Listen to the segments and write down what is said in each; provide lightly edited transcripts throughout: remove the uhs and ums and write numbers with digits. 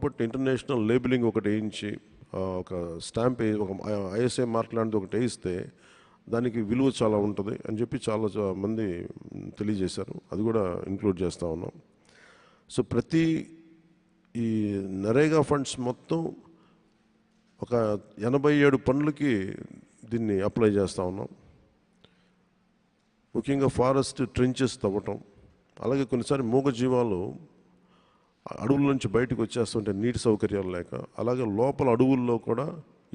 Put international labelling ఒకటి వేయించి ఒక స్టాంప్ ఒక ఐఎస్ఐ మార్క్ లాంటిది ఒకటి వేయిస్తే దానికి విలువ చాలా ఉంటుంది అని చెప్పి చాలా మంది తెలియజేశారు. అది కూడా ఇంక్లూడ్ చేస్తూ ఉన్నాం. సో ప్రతి ఈ నరేగా ఫండ్స్ మొత్తం ఒక 87 పనులకి దీన్ని అప్లై చేస్తూ ఉన్నాం. ముఖ్యంగా ఫారెస్ట్ ట్రెంచెస్ తవ్వటం, అలాగే కొన్నిసారి మూగజీవాలు అడవుల నుంచి బయటకు వచ్చేస్తుంటే నీటి సౌకర్యాలు లేక, అలాగే లోపల అడవుల్లో కూడా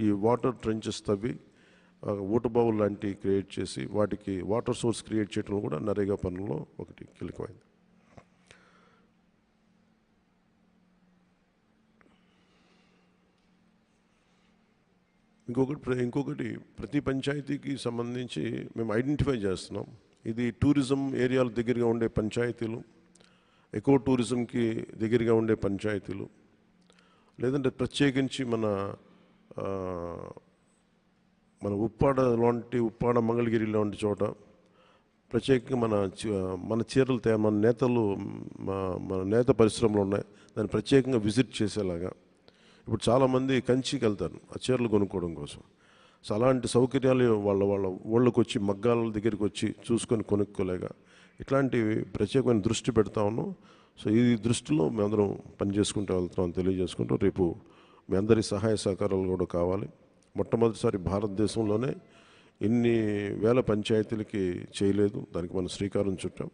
ఈ వాటర్ ట్రెంచెస్ తవ్వి ఊటబావులు లాంటివి క్రియేట్ చేసి వాటికి వాటర్ సోర్స్ క్రియేట్ చేయడం కూడా నరేగా పనుల్లో ఒకటి కీలకమైంది. ఇంకొకటి ప్రతి పంచాయతీకి సంబంధించి మేము ఐడెంటిఫై చేస్తున్నాం. ఇది టూరిజం ఏరియాల దగ్గరగా ఉండే పంచాయతీలు, ఎకో టూరిజంకి దగ్గరగా ఉండే పంచాయతీలు, లేదంటే ప్రత్యేకించి మన ఉప్పాడ మంగళగిరి లాంటి చోట ప్రత్యేకంగా మన చీరలు మన నేత పరిశ్రమలు ఉన్నాయి, దాన్ని ప్రత్యేకంగా విజిట్ చేసేలాగా. ఇప్పుడు చాలామంది కంచికి వెళ్తారు ఆ చీరలు కొనుక్కోవడం కోసం. సో అలాంటి సౌకర్యాలు వాళ్ళ ఊళ్ళకి వచ్చి మగ్గాల దగ్గరికి వచ్చి చూసుకొని కొనుక్కోలేక ఇట్లాంటివి ప్రత్యేకమైన దృష్టి పెడతా ఉన్నాం. సో ఈ దృష్టిలో మేమందరం పనిచేసుకుంటూ వెళ్తున్నాం తెలియజేసుకుంటూ, రేపు మీ అందరి సహాయ సహకారాలు కూడా కావాలి. మొట్టమొదటిసారి భారతదేశంలోనే ఇన్ని వేల పంచాయతీలకి చేయలేదు, దానికి మనం శ్రీకారం చుట్టాం.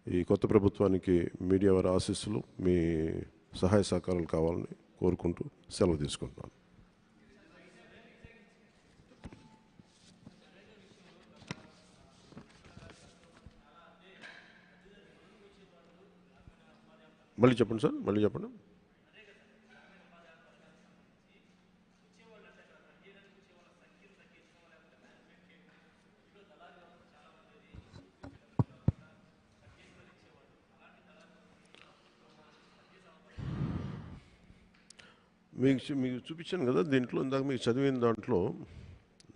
ఈ కొత్త ప్రభుత్వానికి మీడియా వారి ఆశీస్సులు, మీ సహాయ సహకారాలు కావాలని కోరుకుంటూ సెలవు తీసుకుంటున్నాను. మళ్ళీ చెప్పండి సార్, మళ్ళీ చెప్పండి. మీకు చూపించాను కదా దీంట్లో, ఇందాక మీకు చదివిన దాంట్లో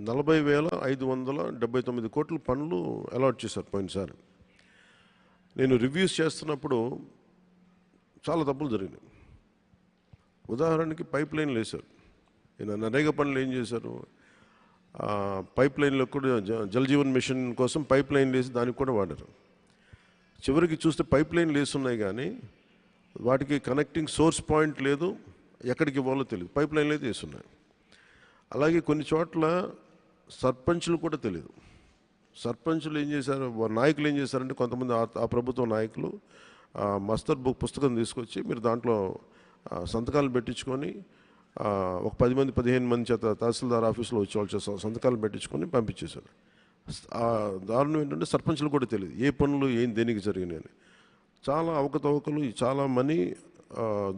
40,579 కోట్ల పనులు అలాట్ చేశారు పోయినసారి. నేను రివ్యూస్ చేస్తున్నప్పుడు చాలా తప్పులు జరిగినాయి. ఉదాహరణకి పైప్ లైన్లు వేశారు. నేను నరేగా పనులు ఏం చేశారు, పైప్ లైన్లో కూడా జల్ జీవన్ మిషన్ కోసం పైప్ లైన్లు వేసి దానికి కూడా వాడారు. చివరికి చూస్తే పైప్ లైన్లు వేస్తున్నాయి కానీ వాటికి కనెక్టింగ్ సోర్స్ పాయింట్ లేదు, ఎక్కడికి ఇవ్వాలో తెలియదు, పైప్ లైన్లు అయితే వేస్తున్నాయి. అలాగే కొన్ని చోట్ల సర్పంచులు కూడా తెలియదు. సర్పంచులు ఏం చేశారు, నాయకులు ఏం చేశారంటే కొంతమంది ఆ ప్రభుత్వ నాయకులు మస్తర్ బుక్ పుస్తకం తీసుకొచ్చి మీరు దాంట్లో సంతకాలు పెట్టించుకొని ఒక 10 మంది 15 మంది చేత తహసీల్దార్ ఆఫీసులో వచ్చి వాళ్ళు సంతకాలు పెట్టించుకొని పంపించేశారు. దారుణం ఏంటంటే సర్పంచులు కూడా తెలియదు ఏ పనులు దేనికి జరిగినాయని. చాలా అవకతవకలు, చాలా మనీ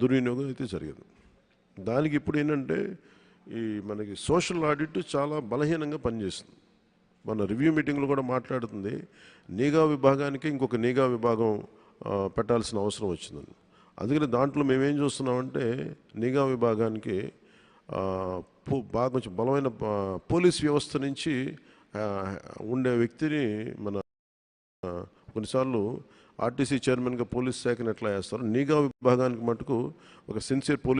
దుర్వినియోగం అయితే జరిగింది. దానికి ఇప్పుడు ఏంటంటే మనకి సోషల్ ఆడిట్ చాలా బలహీనంగా పనిచేస్తుంది. మన రివ్యూ మీటింగ్లో కూడా మాట్లాడుతుంది, నిఘా విభాగానికి ఇంకొక నిఘా విభాగం పెట్టాల్సిన అవసరం వచ్చిందని. అందుకని దాంట్లో మేమేం చూస్తున్నామంటే నిఘా విభాగానికి బాగా కొంచెం బలమైన పోలీస్ వ్యవస్థ నుంచి ఉండే వ్యక్తిని కొన్నిసార్లు ఆర్టీసీ చైర్మన్గా పోలీస్ శాఖను ఎట్లా వేస్తారు, నిఘా విభాగానికి మటుకు ఒక సిన్సియర్ పోలీస్